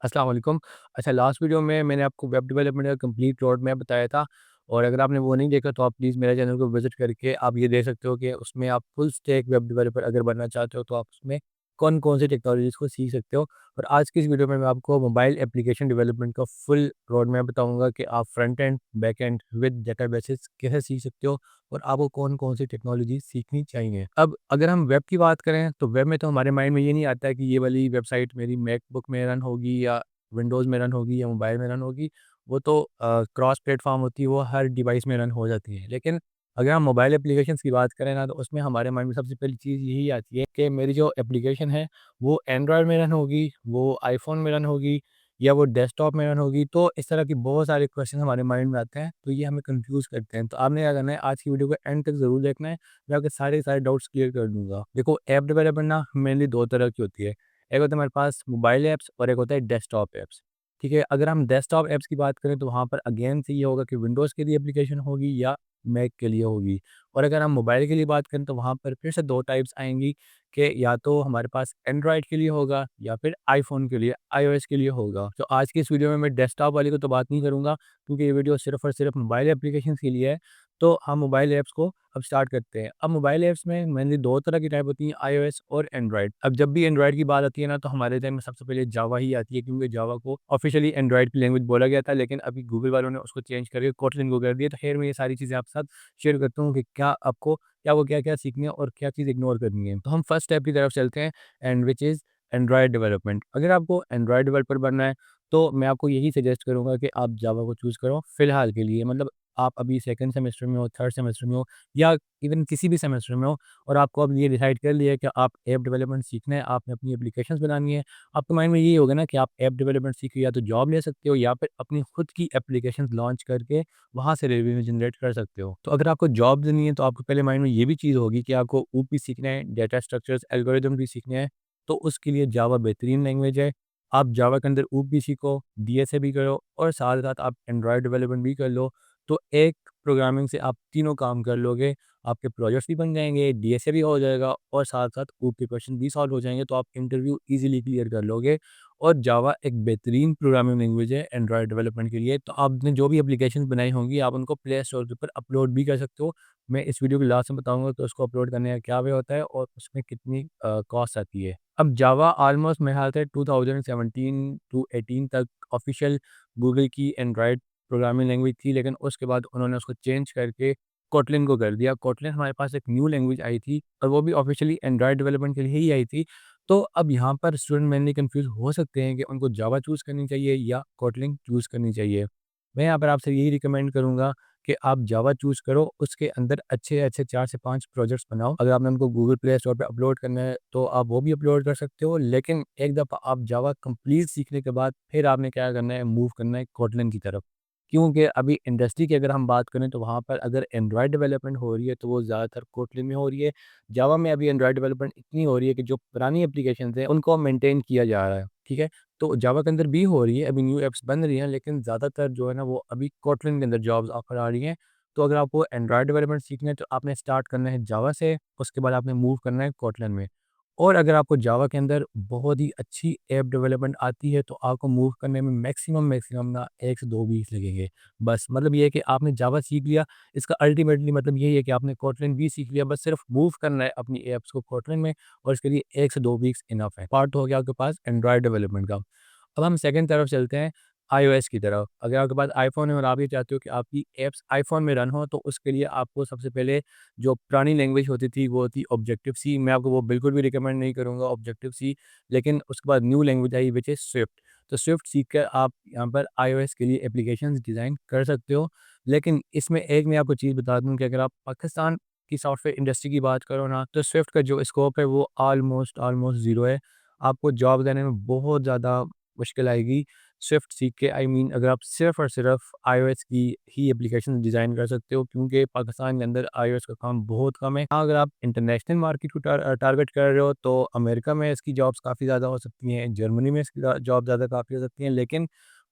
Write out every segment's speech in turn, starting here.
अस्सलाम वालेकुम। अच्छा, लास्ट वीडियो में मैंने आपको वेब डेवलपमेंट का कंप्लीट रोड मैप बताया था और अगर आपने वो नहीं देखा तो आप प्लीज़ मेरे चैनल को विज़िट करके आप ये देख सकते हो कि उसमें आप फुल स्टैक वेब डेवलपर अगर बनना चाहते हो तो आप उसमें कौन-कौन सी टेक्नोलॉजीज़ को सीख सकते हो। और आज की इस वीडियो में मैं आपको मोबाइल एप्लीकेशन डेवलपमेंट का फुल रोड मैप बताऊँगा कि आप front end, back and with databases कैसे सीख सकते हो और आपको कौन-कौन सी टेक्नोलॉजी सीखनी चाहिए। अब अगर हम वेब की बात करें तो वेब में तो हमारे माइंड में ये नहीं आता है कि ये वाली वेबसाइट मेरी मैकबुक में रन होगी या विंडोज़ में रन होगी या मोबाइल में रन होगी। वो तो क्रॉस प्लेटफ़ॉर्म होती है, वो हर डिवाइस में रन हो जाती है। लेकिन अगर हम मोबाइल एप्लीकेशंस की बात करें ना तो उसमें हमारे माइंड में सबसे पहली चीज़ यही आती है कि मेरी जो एप्लीकेशन है वो एंड्रॉयड में रन होगी, वो आईफ़ोन में रन होगी या वो डेस्कटॉप में रन होगी। तो इस तरह की बहुत सारे क्वेश्चन हमारे माइंड में आते हैं, तो ये हमें कन्फ्यूज़ करते हैं। तो आपने क्या करना है, आज की वीडियो को एंड तक ज़रूर देखना है, मैं आपके सारे के सारे डाउट्स क्लियर कर दूँगा। देखो, ऐप डेवलपमेंट ना मेनली 2 तरह की होती है। एक होता है हमारे पास मोबाइल ऐप्स और एक होता है डेस्कटॉप ऐप्स। ठीक है, अगर हम डेस्कटॉप ऐप्स की बात करें तो वहाँ पर अगेन से ये होगा कि विंडोज़ के लिए एप्लीकेशन होगी या मैक के लिए होगी। और अगर हम मोबाइल के लिए बात करें तो वहाँ पर फिर से 2 टाइप्स आएँगी कि या तो हमारे पास एंड्रॉयड के लिए होगा या फिर आईफ़ोन के लिए, आईओएस के लिए होगा। तो आज की इस वीडियो में मैं डेस्कटॉप वाली को तो बात नहीं करूँगा क्योंकि ये वीडियो सिर्फ़ और सिर्फ़ मोबाइल एप्लीकेशंस के लिए है। तो हम मोबाइल ऐप्स को अब स्टार्ट करते हैं। अब मोबाइल ऐप्स में मेनली 2 तरह की टाइप होती हैं, आईओएस और एंड्रॉयड। अब जब भी एंड्रॉयड की बात आती है ना तो हमारे ज़हन में सबसे पहले जावा ही आती है क्योंकि जावा को ऑफ़िशियली एंड्रॉयड की लैंग्वेज बोला गया था, लेकिन अभी गूगल वालों ने उसको चेंज करके कोटलिन को कर दिया। तो ख़ैर मैं ये सारी चीज़ें आपके साथ शेयर करता हूँ कि क्या आपको क्या वो क्या-क्या सीखनी है और क्या चीज़ इग्नोर करनी है। तो हम फर्स्ट स्टेप की तरफ चलते हैं and which is Android development. अगर आपको एंड्रॉयड डेवलपर बनना है तो मैं आपको यही सजेस्ट करूँगा कि आप जावा को चूज़ करो फ़िलहाल के लिए। मतलब आप अभी सेकंड सेमेस्टर में हो, थर्ड सेमेस्टर में हो या इवन किसी भी सेमेस्टर में हो और आपको अब ये डिसाइड कर लिया है कि आप ऐप डेवलपमेंट सीखना है, आपने अपनी एप्लीकेशंस बनानी है। आपके माइंड में यही होगा ना कि आप ऐप डेवलपमेंट सीख के या तो जॉब ले सकते हो या फिर अपनी खुद की एप्लीकेशंस लॉन्च करके वहाँ से रेवेन्यू जनरेट कर सकते हो। तो अगर आपको जॉब लेनी है तो आपको पहले माइंड में ये भी चीज़ होगी कि आपको ओपी सीखना है, डेटा स्ट्रक्चर्स, एल्गोरिदम भी सीखने हैं, तो उसके लिए जावा बेहतरीन लैंग्वेज है। आप जावा के अंदर ओपी सीखो, डीएसए भी करो और साथ-साथ आप एंड्रॉयड डेवलपमेंट भी कर लो। तो एक प्रोग्रामिंग से आप तीनों काम कर लोगे, आपके प्रोजेक्ट्स भी बन जाएँगे, डीएसए भी हो जाएगा और साथ-साथ ओपी क्वेश्चन भी सॉल्व हो जाएँगे, तो आप इंटरव्यू ईज़िली क्लियर कर लोगे। और जावा एक बेहतरीन प्रोग्रामिंग लैंग्वेज है एंड्रॉयड डेवलपमेंट के लिए। तो आपने जो भी एप्लीकेशंस बनाई होंगी, आप उनको प्ले स्टोर के ऊपर अपलोड भी कर सकते हो। मैं इस वीडियो के लास्ट में बताऊँगा कि उसको अपलोड करने का क्या वे होता है और उसमें कितनी कॉस्ट आती है। अब जावा ऑलमोस्ट मेरे ख्याल से 2017 टू 18 तक ऑफ़िशियल गूगल की एंड्रॉयड प्रोग्रामिंग लैंग्वेज थी, लेकिन उसके बाद उन्होंने उसको चेंज करके कोटलिन को कर दिया। कोटलिन हमारे पास एक न्यू लैंग्वेज आई थी और वो भी ऑफ़िशियली एंड्रॉयड डेवलपमेंट के लिए ही आई थी। तो अब यहाँ पर स्टूडेंट मेनली कन्फ्यूज़ हो सकते हैं कि उनको जावा चूज़ करनी चाहिए या कोटलिन चूज़ करनी चाहिए। मैं यहाँ पर आपसे यही रिकमेंड करूँगा कि आप जावा चूज़ करो, उसके अंदर अच्छे-अच्छे 4 से 5 प्रोजेक्ट्स बनाओ। अगर आपने उनको गूगल प्ले स्टोर पे अपलोड करना है, तो आप वो भी अपलोड कर सकते हो, लेकिन एक दफ़ा आप जावा कंप्लीट सीखने के बाद फिर आपने क्या करना है, मूव करना है कोटलिन की तरफ। क्योंकि अभी इंडस्ट्री की अगर हम बात करें, तो वहाँ पर अगर एंड्रॉयड डेवलपमेंट हो रही है, तो वो ज़्यादातर कोटलिन में हो रही है। जावा में अभी एंड्रॉयड डेवलपमेंट इतनी हो रही है कि जो पुरानी एप्लीकेशंस हैं, उनको मेंटेन किया जा रहा है, ठीक है? तो जावा के अंदर भी हो रही है, अभी न्यू ऐप्स बन रही हैं, लेकिन ज़्यादातर जो है ना वो अभी कोटलिन के अंदर जॉब्स ऑफ़र आ रही हैं। तो अगर आपको एंड्रॉयड डेवलपमेंट सीखना है तो आपने स्टार्ट करना है जावा से, उसके बाद आपने मूव करना है कोटलिन में। और अगर आपको जावा के अंदर बहुत ही अच्छी ऐप डेवलपमेंट आती है तो आपको मूव करने में मैक्सिमम ना 1 से 2 वीक्स लगेंगे। बस मतलब ये है कि आपने जावा सीख लिया, इसका अल्टीमेटली मतलब यही है कि आपने कोटलिन भी सीख लिया, बस सिर्फ मूव करना है अपनी ऐप्स को कोटलिन में और इसके लिए 1 से 2 वीक्स इनफ है। पार्ट हो गया आपके पास एंड्रॉयड डेवलपमेंट का। अब हम सेकंड तरफ चलते हैं आईओएस की तरफ। अगर आपके पास आईफ़ोन है और आप ये चाहते हो कि आपकी ऐप्स आईफ़ोन में रन हो, तो उसके लिए आपको सबसे पहले जो पुरानी लैंग्वेज होती थी वो थी ऑब्जेक्टिव सी। मैं आपको वो बिल्कुल भी रिकमेंड नहीं करूँगा ऑब्जेक्टिव सी, लेकिन उसके बाद new language I which is Swift. तो स्विफ्ट सीख कर आप यहाँ पर आईओएस के लिए एप्लीकेशंस डिज़ाइन कर सकते हो। लेकिन इसमें एक मैं आपको चीज़ बता दूँ कि अगर आप पाकिस्तान की सॉफ्टवेयर इंडस्ट्री की बात करो ना, तो स्विफ्ट का जो स्कोप है वो ऑलमोस्ट ज़ीरो है। आपको जॉब देने में बहुत ज़्यादा मुश्किल आएगी स्विफ्ट सीख के। आई मीन अगर आप सिर्फ़ और सिर्फ़ आईओएस की ही एप्लीकेशन डिज़ाइन कर सकते हो क्योंकि पाकिस्तान के अंदर आईओएस का काम बहुत कम है। हाँ, अगर आप इंटरनेशनल मार्केट को टारगेट कर रहे हो तो अमेरिका में इसकी जॉब्स काफ़ी ज़्यादा हो सकती हैं, जर्मनी में इसकी जॉब ज़्यादा काफ़ी हो सकती हैं, लेकिन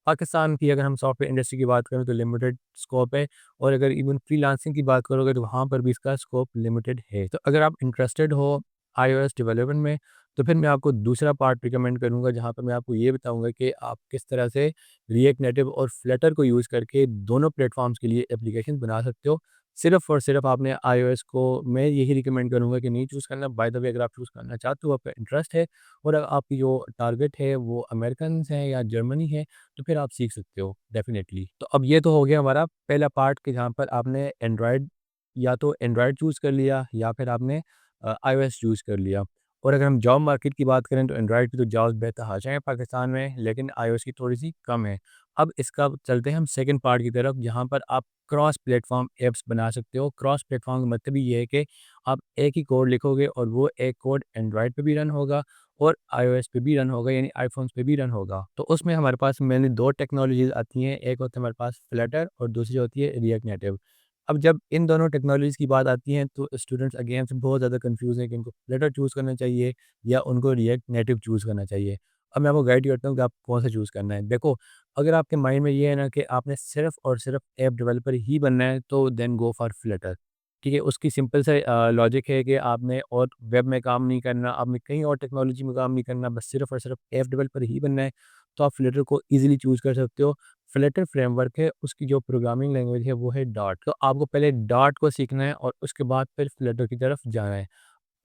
पाकिस्तान की अगर हम सॉफ्टवेयर इंडस्ट्री की बात करें तो लिमिटेड स्कोप है और अगर इवन फ्रीलांसिंग की बात करोगे तो वहाँ पर भी इसका स्कोप लिमिटेड है। तो अगर आप इंटरेस्टेड हो आईओएस डेवलपमेंट में तो फिर मैं आपको दूसरा पार्ट रिकमेंड करूँगा जहाँ पे मैं आपको ये बताऊँगा कि आप किस तरह से रिएक्ट नेटिव और फ्लटर को यूज़ करके दोनों प्लेटफ़ॉर्म्स के लिए एप्लीकेशन बना सकते हो। सिर्फ़ और सिर्फ़ आपने आईओएस को मैं यही रिकमेंड करूँगा कि नहीं चूज़ करना। बाय द वे अगर आप चूज़ करना चाहते हो, आपका इंटरेस्ट है और आपकी जो टारगेट है वो अमेरिकन्स हैं या जर्मनी है, तो फिर आप सीख सकते हो डेफ़िनेटली। तो अब ये तो हो गया हमारा पहला पार्ट कि जहाँ पर आपने एंड्रॉयड या तो एंड्रॉयड चूज़ कर लिया या फिर आपने आईओएस चूज़ कर लिया। और अगर हम जॉब मार्केट की बात करें तो एंड्रॉयड की तो जॉब्स बेतहाशा हैं पाकिस्तान में, लेकिन आईओएस की थोड़ी-सी कम है। अब इसका चलते हैं हम सेकंड पार्ट की तरफ जहाँ पर आप क्रॉस प्लेटफ़ॉर्म ऐप्स बना सकते हो। क्रॉस प्लेटफ़ॉर्म का मतलब ये है कि आप एक ही कोड लिखोगे और वो एक कोड एंड्रॉयड पे भी रन होगा और आईओएस पे भी रन होगा, यानी आईफ़ोन्स पे भी रन होगा। तो उसमें हमारे पास मेनली 2 टेक्नोलॉज़ीज़ आती हैं, एक होता है हमारे पास फ्लटर और दूसरी होती है रिएक्ट नेटिव। अब जब इन दोनों टेक्नोलॉजीज़ की बात आती है तो स्टूडेंट्स अगेन से बहुत ज़्यादा कन्फ्यूज़ हैं कि उनको फ्लटर चूज़ करना चाहिए या उनको रिएक्ट नेटिव चूज़ करना चाहिए। अब मैं आपको गाइड करता हूँ कि आप कौन सा चूज़ करना है। देखो, अगर आपके माइंड में ये है ना कि आपने सिर्फ़ और सिर्फ़ ऐप डेवलपर ही बनना है तो देन गो फॉर फ्लटर। ठीक है? उसकी सिंपल सा लॉजिक है कि आपने और वेब में काम नहीं करना, आपने कहीं और टेक्नोलॉजी में काम नहीं करना, बस सिर्फ़ और सिर्फ़ ऐप डेवलपर ही बनना है, तो आप फ्लटर को ईज़िली चूज़ कर सकते हो। फ्लटर फ्रेमवर्क है, उसकी जो प्रोग्रामिंग लैंग्वेज है वो है डार्ट। तो आपको पहले डार्ट को सीखना है और उसके बाद फिर फ्लटर की तरफ जाना है।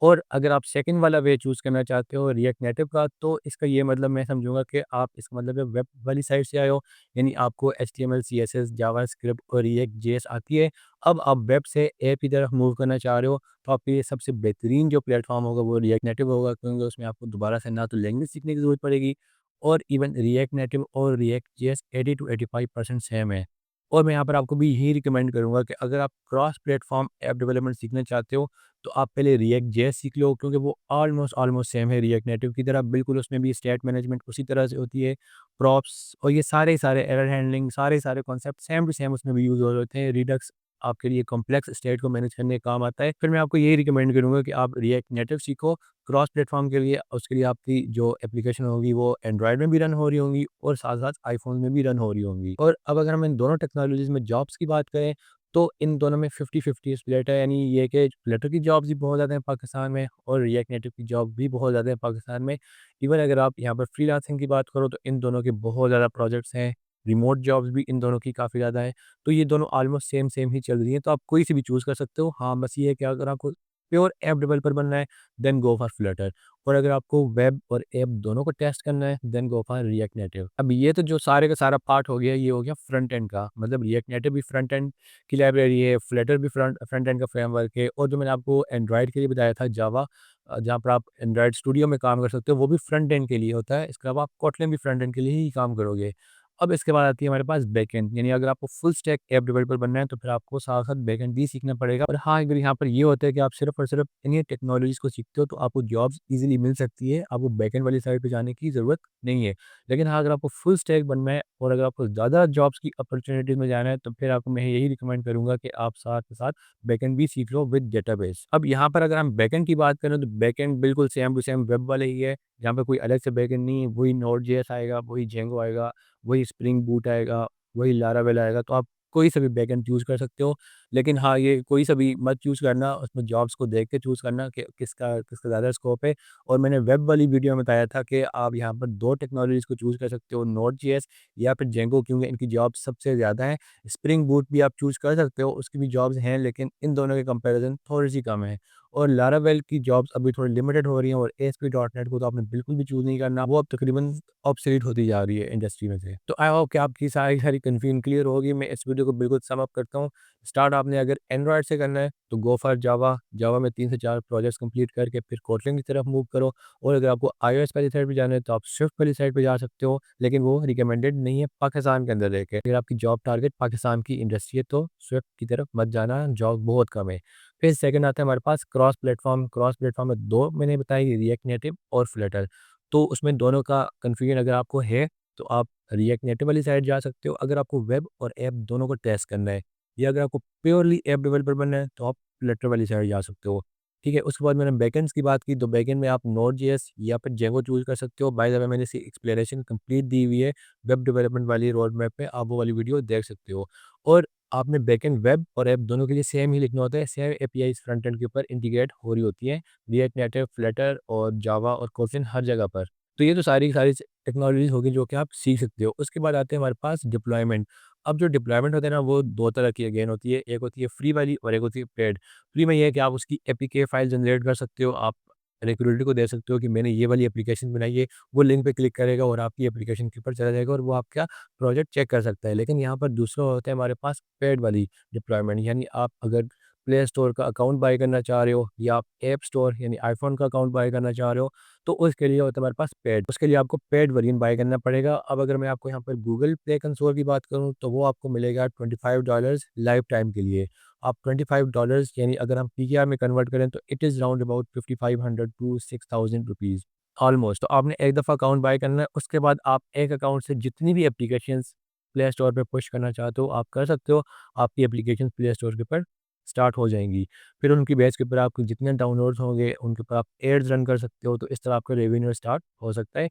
और अगर आप सेकंड वाला वे चूज़ करना चाहते हो रिएक्ट नेटिव का, तो इसका ये मतलब मैं समझूँगा कि आप इसका मतलब है वेब वाली साइड से आए हो, यानी आपको एचटीएमएल, सीएसएस, जावास्क्रिप्ट और रिएक्ट जेएस आती है। अब आप वेब से ऐप की तरफ मूव करना चाह रहे हो, तो आपके लिए सबसे बेहतरीन जो प्लेटफ़ॉर्म होगा वो रिएक्ट नेटिव होगा, क्योंकि उसमें आपको दोबारा से ना तो लैंग्वेज सीखने की ज़रूरत पड़ेगी और इवन रिएक्ट नेटिव और रिएक्ट जेएस 80 टू 85% सेम है। और मैं यहाँ पर आपको भी यही रिकमेंड करूँगा कि अगर आप क्रॉस प्लेटफ़ॉर्म ऐप डेवलपमेंट सीखना चाहते हो, तो आप पहले रिएक्ट जेएस सीख लो, क्योंकि वो ऑलमोस्ट ऑलमोस्ट सेम है रिएक्ट नेटिव की तरह। बिल्कुल उसमें भी स्टेट मैनेजमेंट उसी तरह से होती है, प्रॉप्स और ये सारे एरर हैंडलिंग सारे कॉन्सेप्ट सेम टू सेम उसमें भी यूज़ हो रहे होते हैं। रिडक्स आपके लिए कॉम्प्लेक्स स्टेट को मैनेज करने का काम आता है। फिर मैं आपको यही रिकमेंड करूँगा कि आप रिएक्ट नेटिव सीखो क्रॉस प्लेटफ़ॉर्म के लिए। उसके लिए आपकी जो एप्लीकेशन होगी वो एंड्रॉयड में भी रन हो रही होंगी और साथ-साथ आईफ़ोन में भी रन हो रही होंगी। और अब अगर हम इन दोनों टेक्नोलॉजीज़ में जॉब्स की बात करें, तो इन दोनों में 50-50 स्प्लिट है, यानी ये कि फ्लटर की जॉब्स भी बहुत ज़्यादा हैं पाकिस्तान में और रिएक्ट नेटिव की जॉब भी बहुत ज़्यादा है पाकिस्तान में। इवन अगर आप यहाँ पर फ्रीलांसिंग की बात करो तो इन दोनों के बहुत ज़्यादा प्रोजेक्ट्स हैं, रिमोट जॉब्स भी इन दोनों की काफ़ी ज़्यादा है। तो ये दोनों ऑलमोस्ट सेम ही चल रही हैं, तो आप कोई सी भी चूज़ कर सकते हो। हाँ, बस ये है कि अगर आपको प्योर ऐप डेवलपर बनना है, देन गो फॉर फ्लटर। और अगर आपको वेब और ऐप दोनों को टेस्ट करना है, then go for React Native. अब ये तो जो सारे का सारा पार्ट हो गया, ये हो गया फ्रंट एंड का, मतलब रिएक्ट नेटिव भी फ्रंट एंड की लाइब्रेरी है, फ्लटर भी फ्रंट एंड का फ्रेमवर्क है और जो मैंने आपको एंड्रॉयड के लिए बताया था जावा, जहाँ पर आप एंड्रॉयड स्टूडियो में काम कर सकते हो, वो भी फ्रंट एंड के लिए होता है। इसके अलावा आप कोटलिन भी फ्रंट एंड के लिए ही काम करोगे। अब इसके बाद आती है हमारे पास बैकएंड, यानी अगर आपको फुल स्टैक ऐप डेवलपर बनना है तो फिर आपको साथ-साथ बैकएंड भी सीखना पड़ेगा। और हाँ, अगर यहाँ पर ये होता है कि आप सिर्फ़ और सिर्फ़ इन्हीं टेक्नोलॉजीज़ को सीखते हो तो आपको जॉब्स ईज़िली मिल सकती है, आपको बैकएंड वाली साइड पे जाने की ज़रूरत नहीं है। लेकिन हाँ, अगर आपको फुल स्टैक बनना है और अगर आपको ज़्यादा जॉब्स की अपॉर्च्युनिटीज़ में जाना है तो फिर आपको मैं यही रिकमेंड करूँगा कि आप साथ के साथ बैकएंड भी सीख लो विद डेटाबेस। अब यहाँ पर अगर हम बैकएंड की बात करें तो बैकएंड बिल्कुल सेम टू सेम वेब वाले ही है, जहाँ पे कोई अलग से बैकएंड नहीं है, वही नोड.जेएस आएगा, वही जेंगो आएगा, वही स्प्रिंग बूट आएगा, वही लारावेल आएगा, तो आप कोई सा भी बैकएंड चूज़ कर सकते हो। लेकिन हाँ, ये कोई सा भी मत चूज़ करना, उसमें जॉब्स को देख के चूज़ करना कि किसका किसका ज़्यादा स्कोप है। और मैंने वेब वाली वीडियो में बताया था कि आप यहाँ पर 2 टेक्नोलॉजीज़ को चूज़ कर सकते हो, नोड.जेएस या फिर जेंगो, क्योंकि इनकी जॉब्स सबसे ज़्यादा हैं। स्प्रिंग बूट भी आप चूज़ कर सकते हो, उसकी भी जॉब्स हैं, लेकिन इन दोनों के कंपैरिज़न थोड़ी-सी कम है। और लारावेल की जॉब्स अभी थोड़ी लिमिटेड हो रही हैं और एएसपी.नेट को तो आपने बिल्कुल भी चूज़ नहीं करना, वो अब तकरीबन ऑब्सोलीट होती जा रही है इंडस्ट्री में से। तो आई होप कि आपकी सारी सारी कन्फ्यूजन क्लियर होगी। मैं इस वीडियो को बिल्कुल सम अप करता हूँ। स्टार्ट आपने अगर एंड्रॉयड से करना है तो गो फॉर जावा। जावा में 3 से 4 प्रोजेक्ट्स कंप्लीट करके फिर कोटलिन की तरफ मूव करो। और अगर आपको आईओएस वाली साइड पे जाना है तो आप स्विफ्ट वाली साइड पे जा सकते हो, लेकिन वो रिकमेंडेड नहीं है पाकिस्तान के अंदर रह के। अगर आपकी जॉब टारगेट पाकिस्तान की इंडस्ट्री है तो स्विफ्ट की तरफ मत जाना, जॉब बहुत कम है। फिर सेकंड आता है हमारे पास क्रॉस प्लेटफ़ॉर्म। क्रॉस प्लेटफ़ॉर्म में 2 मैंने बताई, रिएक्ट नेटिव और फ्लटर। तो उसमें दोनों का कन्फ्यूजन अगर आपको है तो आप रिएक्ट नेटिव वाली साइड जा सकते हो, अगर आपको वेब और ऐप दोनों को टेस्ट करना है। या अगर आपको प्योरली ऐप डेवलपर बनना है तो आप फ्लटर वाली साइड जा सकते हो। ठीक है, उसके बाद मैंने बैकएंड्स की बात की तो बैकएंड में आप नोड.जेएस या फिर जेंगो चूज़ कर सकते हो। बाय द वे मैंने इसकी एक्सप्लेनेशन कंप्लीट दी हुई है वेब डेवलपमेंट वाली रोड मैप पे, आप वो वाली वीडियो देख सकते हो। और आपने बैकएंड वेब और ऐप दोनों के लिए सेम ही लिखना होता है, सेम एपीआईज़ फ्रंट एंड के ऊपर इंटीग्रेट हो रही होती हैं, रिएक्ट नेटिव, फ्लटर और जावा और कोटलिन हर जगह पर। तो ये तो सारी की सारी टेक्नोलॉजीज़ होगी जो कि आप सीख सकते हो। उसके बाद आते हैं हमारे पास डिप्लॉयमेंट। अब जो डिप्लॉयमेंट होता है ना, वो 2 तरह की अगेन होती है, एक होती है फ्री वाली और एक होती है पेड। फ्री में ये है कि आप उसकी एपीके फाइल जनरेट कर सकते हो, आप रिक्रूटर को दे सकते हो कि मैंने ये वाली एप्लीकेशन बनाई है, वो लिंक पे क्लिक करेगा और आपकी एप्लीकेशन के ऊपर चला जाएगा और वो आपका प्रोजेक्ट चेक कर सकता है। लेकिन यहाँ पर दूसरा होता है हमारे पास पेड वाली डिप्लॉयमेंट, यानी आप अगर प्ले स्टोर का अकाउंट बाय करना चाह रहे हो या आप ऐप स्टोर यानी आईफ़ोन का अकाउंट बाय करना चाह रहे हो, तो उसके लिए होता है हमारे पास पेड। उसके लिए आपको पेड वर्ज़न बाय करना पड़ेगा। अब अगर मैं आपको यहाँ पर गूगल प्ले कंसोल की बात करूँ, तो वो आपको मिलेगा $25 लाइफ़ टाइम के लिए। आप $25 यानी अगर हम पीकेआर में कन्वर्ट करें तो it is round about 5500 to 6000 rupees almost. तो आपने एक दफ़ा अकाउंट बाय करना है, उसके बाद आप एक अकाउंट से जितनी भी एप्लीकेशंस प्ले स्टोर पे पुश करना चाहते हो, आप कर सकते हो। आपकी एप्लीकेशन प्ले स्टोर के ऊपर स्टार्ट हो जाएँगी। फिर उनकी बेस के ऊपर आपको जितने डाउनलोड्स होंगे, उनके ऊपर आप एड्स रन कर सकते हो, तो इस तरह आपका रेवेन्यू स्टार्ट हो सकता है।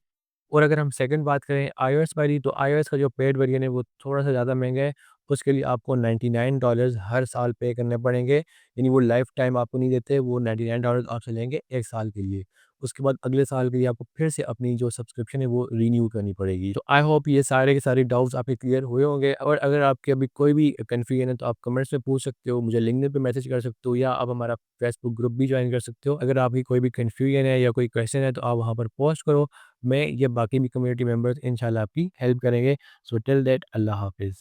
और अगर हम सेकंड बात करें आईओएस वाली, तो आईओएस का जो पेड वर्ज़न है वो थोड़ा-सा ज़्यादा महँगा है। उसके लिए आपको $99 हर साल पे करने पड़ेंगे। यानी वो लाइफ़ टाइम आपको नहीं देते, वो $99 आपसे लेंगे 1 साल के लिए। उसके बाद अगले साल के लिए आपको फिर से अपनी जो सब्सक्रिप्शन है वो रिन्यू करनी पड़ेगी। तो आई होप ये सारे के सारे डाउट्स आपके क्लियर हुए होंगे, और अगर आपके अभी कोई भी कन्फ्यूजन है तो आप कमेंट्स में पूछ सकते हो, मुझे लिंक्डइन पे मैसेज कर सकते हो या आप हमारा फेसबुक ग्रुप भी जॉइन कर सकते हो। अगर आपकी कोई भी कन्फ्यूजन है या कोई क्वेश्चन है तो आप वहाँ पर पोस्ट करो। मैं या बाकी भी कम्युनिटी मेंबर्स इंशाल्लाह आपकी हेल्प करेंगे। सो टिल दैट अल्लाह हाफ़िज़।